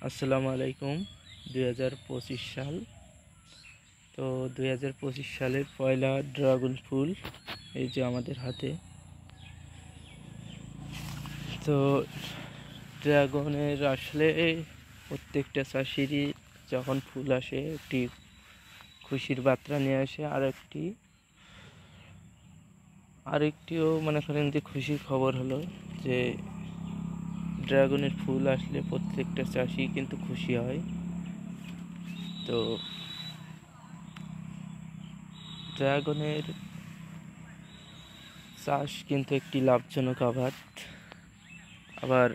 আসসালামু আলাইকুম। 2025 সাল। তো 2025 সালের পয়লা ড্রাগন ফুল এই যে আমাদের হাতে। তো ড্রাগনের আসলে প্রত্যেকটা চাষিরই যখন ফুল আসে একটি খুশির বার্তা নিয়ে আসে। আরেকটিও মনে করেন যে খুশির খবর হলো যে ড্রাগনের ফুল আসলে প্রত্যেকটা চাষি কিন্তু খুশি হয়। তো ড্রাগনের চাষ কিন্তু একটি লাভজনক আবাদ। আবার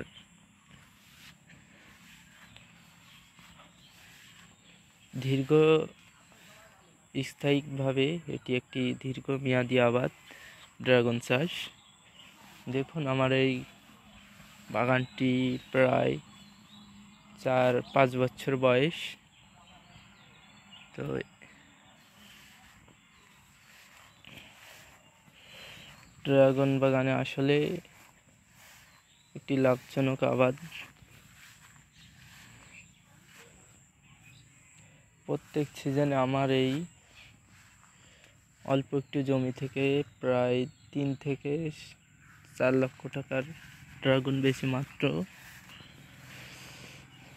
দীর্ঘস্থায়িকভাবে এটি একটি দীর্ঘমেয়াদী আবাদ ড্রাগন চাষ। দেখুন আমার এই বাগানটি প্রায় 4-5 বছর বয়স। তো ড্রাগন বাগানে আসলে একটি লাভজনক আবাদ। প্রত্যেক সিজনে আমার এই অল্প একটু জমি থেকে প্রায় 3 থেকে 4 লক্ষ টাকার ড্রাগন বেশি মাত্র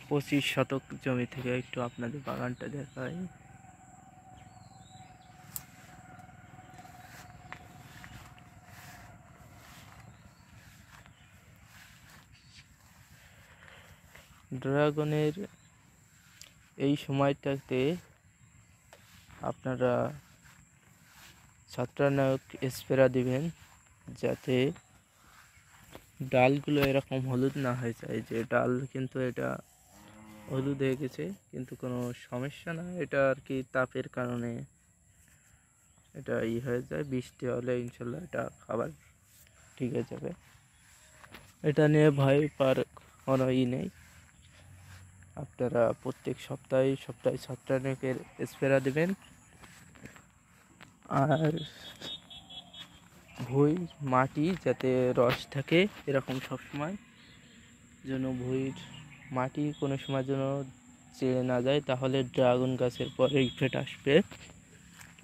25 শতক জমি থেকে। একটু আপনাদের বাগানটা দেখাই। ড্রাগনের এই সময়টাতে আপনারা ছত্রাকনাশক স্প্রে দিবেন যাতে ডালগুলো এরকম হলুদ না হয়ে যায়। যে ডাল কিন্তু এটা হলুদ হয়ে গেছে, কিন্তু কোনো সমস্যা না, এটা আর কি তাপের কারণে এটা হয়ে যায়। বৃষ্টি হলে ইনশাল্লাহ এটা আবার ঠিক হয়ে যাবে। এটা নিয়ে ভয় পাওয়ার কোনো নেই। আপনারা প্রত্যেক সপ্তাহে ছত্রাকনাশকের স্প্রে দেবেন। আর মাটি যাতে রস থাকে এরকম সবসময়, যেন ভুঁইয়ের মাটি কোনো সময় যেন চেড়ে না যায়, তাহলে ড্রাগন গাছের পরে ইফেক্ট আসবে,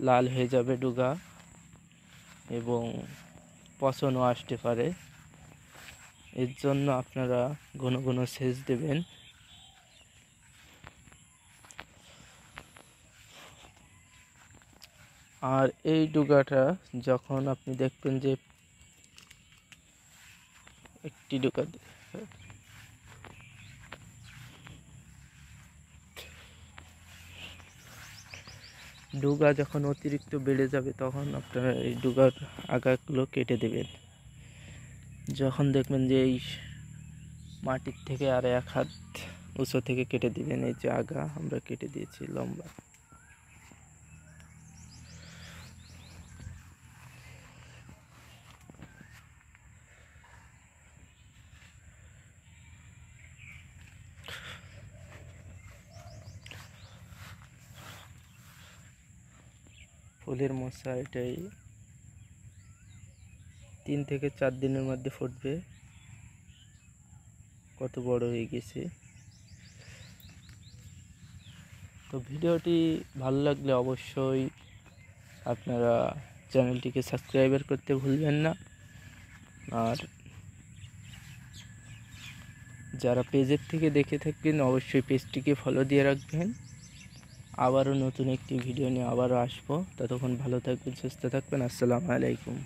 লাল হয়ে যাবে ডুগা এবং পচনও আসতে পারে। এর জন্য আপনারা ঘন ঘন সেচ দেবেন। আর এই ডুগাটা যখন আপনি দেখবেন যে একটি ডুগা যখন অতিরিক্ত বেড়ে যাবে তখন আপনারা এই ডুগার আগাগুলো কেটে দেবেন। যখন দেখবেন যে এই মাটির থেকে আর 1 হাত উঁচু থেকে কেটে দিবেন। এই যে আগা আমরা কেটে দিয়েছি লম্বা। ফুলের মোচা এটাই 3 থেকে 4 দিনের মধ্যে ফুটবে। কত বড় হয়ে গেছে। তো ভিডিওটি ভালো লাগলে অবশ্যই আপনারা চ্যানেলটিকে সাবস্ক্রাইব করতে ভুলবেন না। আর যারা পেজের থেকে দেখে থাকবেন অবশ্যই পেজটিকে ফলো দিয়ে রাখবেন। আবারও নতুন একটি ভিডিও নিয়ে আবারও আসবো। ততক্ষণ ভালো থাকবেন, সুস্থ থাকবেন। আসসালামু আলাইকুম।